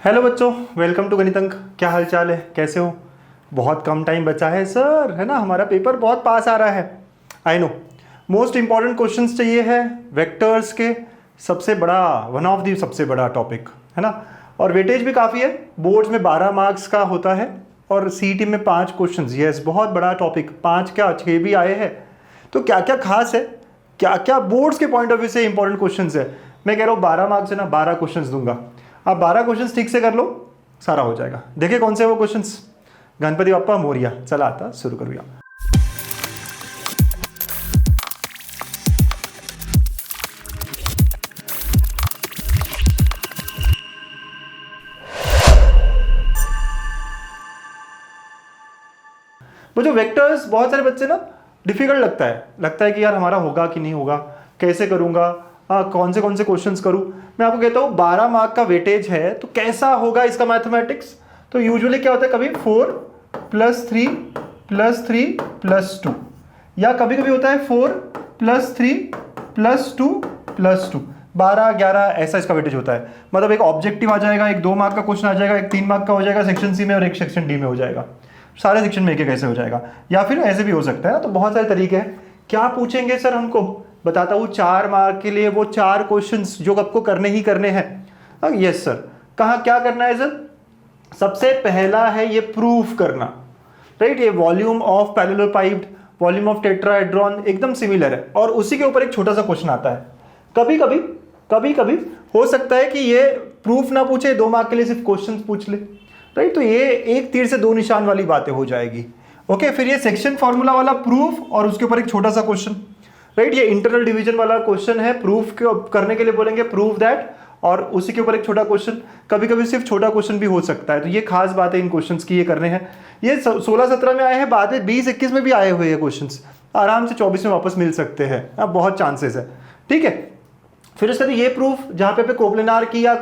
Hello बच्चों, welcome to गणित अंक। क्या हाल चाल है, कैसे हो? बहुत कम टाइम बचा है सर, है ना? हमारा पेपर बहुत पास आ रहा है। I know most important questions चाहिए है वेक्टर्स के, सबसे बड़ा, वन ऑफ दी सबसे बड़ा टॉपिक, है ना? और वेटेज भी काफ़ी है। बोर्ड्स में 12 मार्क्स का होता है और सीईटी में 5 क्वेश्चन। यस, बहुत बड़ा टॉपिक, 5 क्या 6 भी आए हैं। तो क्या क्या खास है, क्या क्या बोर्ड्स के पॉइंट ऑफ व्यू से इंपॉर्टेंट क्वेश्चंस है। मैं कह रहा हूँ 12 मार्क्स है ना, 12 क्वेश्चंस दूंगा। आप 12 क्वेश्चंस ठीक से कर लो, सारा हो जाएगा। देखिए कौन से वो क्वेश्चंस। गणपति बप्पा मोरिया। चला आता शुरू करूँगा। वो जो वेक्टर्स बहुत सारे बच्चे ना डिफिकल्ट लगता है कि यार हमारा होगा कि नहीं होगा, कैसे करूंगा, कौन से क्वेश्चंस करूं। मैं आपको कहता हूं 12 मार्क का वेटेज है तो कैसा होगा इसका मैथमेटिक्स। तो यूजुअली क्या होता है, कभी 4 + 3 + 3 + 2, या कभी कभी होता है 4 + 3 + 2 + 2, 12 11, ऐसा इसका वेटेज होता है। मतलब एक ऑब्जेक्टिव आ जाएगा, एक 2 मार्क का क्वेश्चन आ जाएगा, एक 3 मार्क का हो जाएगा सेक्शन सी में और एक सेक्शन डी में हो जाएगा। सारे सेक्शन में एक एक ऐसे हो जाएगा, या फिर ऐसे भी हो सकता है ना। तो बहुत सारे तरीके हैं। क्या पूछेंगे सर हमको, बताता हूँ। 4 मार्क के लिए वो 4 क्वेश्चंस जो आपको करने ही करने हैं। यस सर, कहाँ क्या करना है सर? सबसे पहला है ये प्रूफ करना, राइट? ये volume of parallelepiped, volume of tetrahedron एकदम सिमिलर है, और उसी के ऊपर एक छोटा सा क्वेश्चन आता है। कभी कभी हो सकता है कि ये प्रूफ ना पूछे, 2 मार्क के लिए सिर्फ क्वेश्चन पूछ ले, राइट? तो ये एक तीर से 2 निशान वाली बातें हो जाएगी। ओके, फिर ये सेक्शन फॉर्मूला वाला प्रूफ और उसके ऊपर एक छोटा सा क्वेश्चन, राइट? ये इंटरनल डिवीजन वाला क्वेश्चन है, प्रूफ करने के लिए बोलेंगे प्रूफ दैट, और उसी के ऊपर एक छोटा क्वेश्चन। कभी कभी सिर्फ छोटा क्वेश्चन भी हो सकता है। तो ये खास बात है इन क्वेश्चंस की, ये करने हैं। ये 16-17 में आए हैं, बाद में 20-21 में भी आए हुए हैं क्वेश्चंस। आराम से 24 में वापस मिल सकते हैं। अब बहुत चांसेस है, ठीक है। फिर उसके बाद ये प्रूफ, जहाँ पे कोप्लेनार की या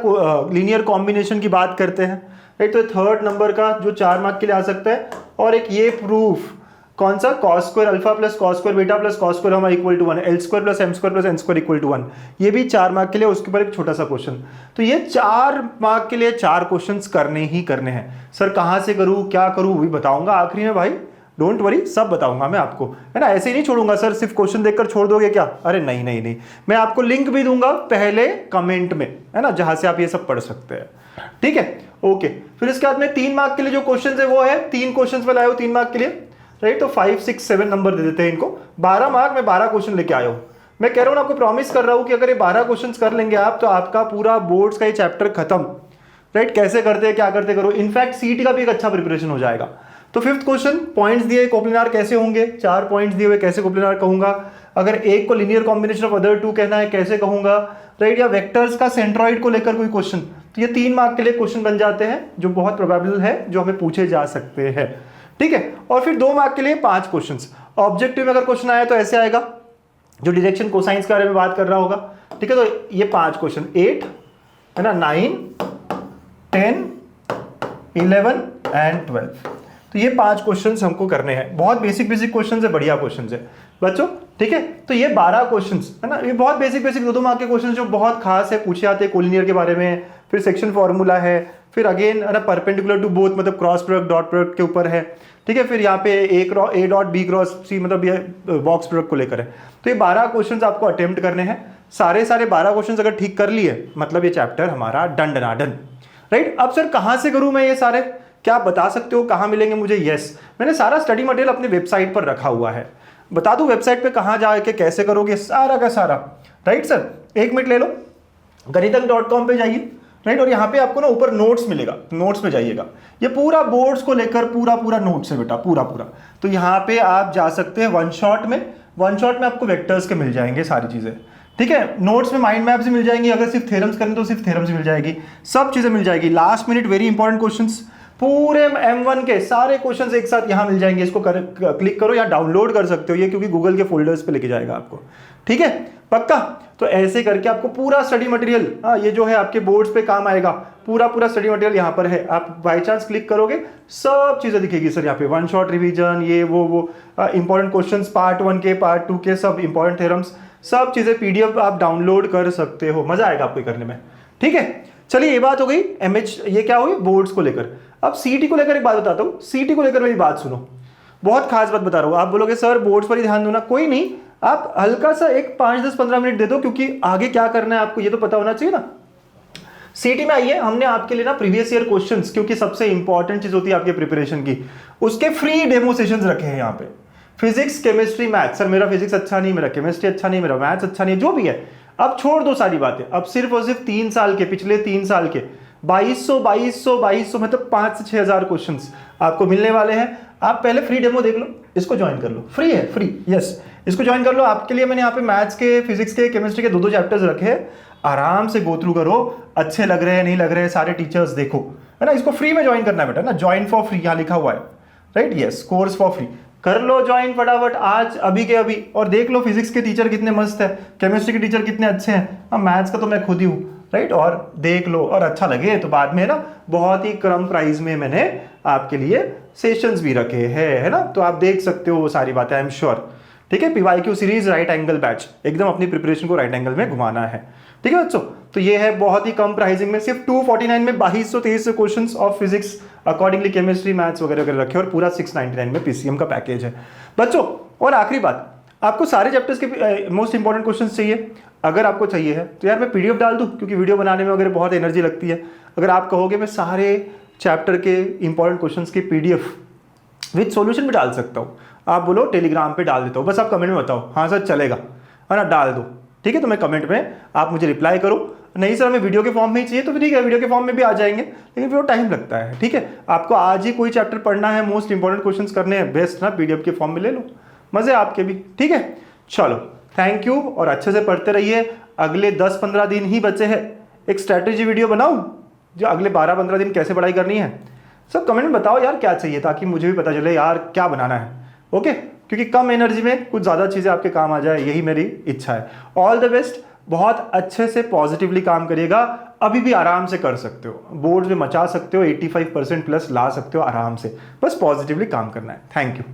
लीनियर कॉम्बिनेशन की बात करते हैं, राइट? तो 3rd नंबर का जो 4 मार्क के लिए आ सकता है। और एक ये प्रूफ, कौन सा? cos² alpha + cos² beta + cos² gamma = 1, L² + m² + n² = 1। ये भी 4 मार्क के लिए, उसके ऊपर एक छोटा सा क्वेश्चन। तो ये 4 मार्क के लिए 4 क्वेश्चंस करने ही करने हैं। सर कहाँ से करूँ, क्या करूँ, वो भी बताऊंगा आखिरी में भाई। डोंट वरी, सब बताऊंगा मैं आपको, है ना? ऐसे ही नहीं छोड़ूंगा सर, सिर्फ क्वेश्चन देखकर छोड़ दोगे क्या? अरे नहीं नहीं नहीं, मैं आपको लिंक भी दूंगा पहले कमेंट में, है ना, जहां से आप ये सब पढ़ सकते हैं, ठीक है? ओके, फिर इसके बाद में 3 मार्क के लिए जो क्वेश्चन है वो है 3 क्वेश्चन में लाए हो 3 मार्क के लिए, राइट? तो 5, 6, 7 नंबर दे देते हैं इनको। 12 मार्क में 12 क्वेश्चन लेके आए हो। मैं कह रहा हूँ, आपको प्रॉमिस कर रहा हूँ कि अगर ये 12 क्वेश्चन कर लेंगे आप, तो आपका पूरा बोर्ड्स का ये चैप्टर खत्म, राइट? कैसे करते हैं, क्या करते करो, इनफैक्ट सीईटी का भी एक अच्छा प्रिपरेशन हो जाएगा। तो 5th क्वेश्चन, पॉइंट्स दिए कोप्लेनार कैसे होंगे, 4 पॉइंट्स दिए हुए, कैसे कोप्लेनार कहूंगा। अगर एक को लीनियर कॉम्बिनेशन ऑफ अदर 2 कहना है, कैसे कहूंगा, राइट? या वेक्टर्स का सेंट्रॉइड को लेकर कोई क्वेश्चन। तो ये 3 मार्क के लिए क्वेश्चन बन जाते हैं, जो बहुत प्रोबेबल है, जो हमें पूछे जा सकते हैं, ठीक है? और फिर 2 मार्क के लिए 5 क्वेश्चंस। ऑब्जेक्टिव में अगर क्वेश्चन आया तो ऐसे आएगा, जो डायरेक्शन कोसाइंस के बारे में बात कर रहा होगा, ठीक है? तो ये 5 क्वेश्चन, 8 है ना, 9, 10, 11 एंड 12। तो ये 5 क्वेश्चंस हमको करने हैं। बहुत बेसिक क्वेश्चंस है, बढ़िया क्वेश्चंस है बच्चों, ठीक है? तो ये 12 क्वेश्चंस है ना, ये बहुत बेसिक 2-2 मार्क के क्वेश्चंस जो बहुत खास है, पूछे आते हैं कोलिनियर के बारे में। फिर सेक्शन फॉर्मूला है, फिर अगेन है ना परपेंडिकुलर टू बोथ, मतलब क्रॉस प्रोडक्ट डॉट प्रोडक्ट के ऊपर है, ठीक है? फिर यहाँ पे A dot B cross C, मतलब ये बॉक्स प्रोडक्ट को लेकर है। तो ये 12 क्वेश्चंस आपको अटेम्प्ट करने हैं। सारे 12 क्वेश्चंस अगर ठीक कर लिए, मतलब ये चैप्टर हमारा डन डनाडन, राइट? अब सर कहाँ से करूँ मैं ये सारे, क्या आप बता सकते हो कहाँ मिलेंगे मुझे? यस, मैंने सारा स्टडी मटेरियल अपनी वेबसाइट पर रखा हुआ है। बता दूं वेबसाइट पे कहाँ जाके कैसे करोगे, सारा का सारा, राइट सर? 1 मिनट ले लो, ganitank.com पे जाइए, राइट? और यहाँ पे आपको ना ऊपर नोट्स मिलेगा, नोट्स पे जाइएगा। ये पूरा बोर्ड्स को लेकर पूरा नोट्स है बेटा, पूरा। तो यहाँ पे आप जा सकते हैं वन शॉट में आपको वेक्टर्स के मिल जाएंगे सारी चीजें, ठीक है? नोट्स में माइंड मैप्स भी मिल जाएंगी, अगर सिर्फ थ्योरम्स करने तो सिर्फ थ्योरम्स मिल जाएगी, सब चीजें मिल जाएगी। Last minute very important questions, पूरे M1 के सारे क्वेश्चंस एक साथ यहां मिल जाएंगे। इसको क्लिक करो या डाउनलोड कर सकते हो ये, क्योंकि गूगल के फोल्डर्स पे लेके जाएगा आपको, ठीक है? पक्का? तो ऐसे करके आपको पूरा स्टडी मटेरियल, ये जो है आपके बोर्ड्स पे काम आएगा। पूरा स्टडी मटेरियल यहाँ पर है। आप बाई चांस क्लिक करोगे, सब चीजें दिखेगी सर यहाँ पे, वन शॉट रिवीजन, ये वो इंपॉर्टेंट क्वेश्चंस, पार्ट 1 के, पार्ट 2 के, सब इंपॉर्टेंट थ्योरम्स, सब चीजें PDF आप डाउनलोड कर सकते हो। मजा आएगा आपको करने में, ठीक है? चलिए ये बात हो गई एमएच, ये क्या हुई बोर्ड्स को लेकर। अब सीईटी को लेकर एक बात बताता हूँ, सीईटी को लेकर मेरी बात सुनो, बहुत खास बात बता रहा हूँ। आप बोलोगे सर बोर्ड्स पर ही ध्यान दो ना, कोई नहीं, आप हल्का सा एक 5-10-15 मिनट दे दो, क्योंकि आगे क्या करना है आपको ये तो पता होना चाहिए ना। सीटी में आइए, हमने आपके लिए ना प्रीवियस ईयर क्वेश्चंस, क्योंकि सबसे इंपॉर्टेंट चीज होती है आपके प्रिपरेशन की, उसके फ्री डेमो सेशंस रखे हैं यहाँ पे। फिजिक्स, केमिस्ट्री, मैथ्स, सर मेरा फिजिक्स अच्छा नहीं, मेरा केमिस्ट्री अच्छा नहीं, मेरा मैथ्स अच्छा नहीं, जो भी है अब छोड़ दो सारी बातें। अब सिर्फ और सिर्फ 3 साल के, पिछले 3 साल के 2200 मतलब 5 से 6 हज़ार क्वेश्चन आपको मिलने वाले हैं। आप पहले फ्री डेमो देख लो, इसको ज्वाइन कर लो, फ्री है, फ्री, यस, इसको ज्वाइन कर लो। आपके लिए मैंने यहाँ पे मैथ्स के, फिजिक्स के, केमिस्ट्री के 2-2 चैप्टर्स रखे हैं, आराम से गो थ्रू करो, अच्छे लग रहे हैं नहीं लग रहे हैं सारे टीचर्स देखो, है ना। इसको फ्री में ज्वाइन करना है बेटा ना, ज्वाइन फॉर फ्री यहाँ लिखा हुआ है, right, yes, course for free, कर लो ज्वाइन फटाफट आज, अभी के अभी, और देख लो फिजिक्स के टीचर कितने मस्त है, केमिस्ट्री के टीचर कितने अच्छे हैं, अब मैथ्स का तो मैं खुद ही हूँ, राइट, और देख लो, और अच्छा लगे तो बाद में ना बहुत ही कम प्राइस में मैंने आपके लिए सेशंस भी रखे हैं, है ना, तो आप देख सकते हो वो सारी बातें, आई एम श्योर। ठीक है, PYQ series right angle batch, एकदम अपनी प्रिपरेशन को राइट एंगल में घुमाना है। ठीक है बच्चों, तो ये है बहुत ही कम प्राइसिंग में, सिर्फ 249 में 2223 questions of physics, accordingly chemistry, maths वगैरह वगैरह रखे, और पूरा 699 में पीसीएम का पैकेज है बच्चों। और आखिरी बात, आपको सारे चैप्टर्स के मोस्ट इंपॉर्टेंट क्वेश्चंस चाहिए, अगर आपको चाहिए है तो यार मैं पीडीएफ डाल दूं, क्योंकि वीडियो बनाने में अगर बहुत एनर्जी लगती है। अगर आप कहोगे मैं सारे चैप्टर के इंपॉर्टेंट क्वेश्चंस की पीडीएफ विद सॉल्यूशन भी डाल सकता हूँ, आप बोलो टेलीग्राम पे डाल देता हूँ, बस आप कमेंट में बताओ हाँ सर चलेगा, है ना, डाल दो, ठीक है। तो मैं कमेंट में आप मुझे रिप्लाई करो, नहीं सर हमें वीडियो के फॉर्म में ही चाहिए तो ठीक है, वीडियो के फॉर्म में भी आ जाएंगे, लेकिन फिर वो टाइम लगता है। ठीक है, आपको आज ही कोई चैप्टर पढ़ना है, मोस्ट इंपॉर्टेंट क्वेश्चंस करने हैं, बेस्ट ना पीडीएफ के फॉर्म में ले लो, मजे आपके भी। ठीक है, चलो थैंक यू, और अच्छे से पढ़ते रहिए। अगले 10-15 दिन ही बचे हैं, एक स्ट्रैटेजी वीडियो बनाऊं जो अगले 12-15 दिन कैसे पढ़ाई करनी है, सब कमेंट में बताओ यार क्या चाहिए, ताकि मुझे भी पता चले यार क्या बनाना है। ओके, क्योंकि कम एनर्जी में कुछ ज़्यादा चीज़ें आपके काम आ जाए, यही मेरी इच्छा है। ऑल द बेस्ट, बहुत अच्छे से पॉजिटिवली काम करिएगा, अभी भी आराम से कर सकते हो, बोर्ड में मचा सकते हो, 85% प्लस ला सकते हो आराम से, बस पॉजिटिवली काम करना है। Thank you.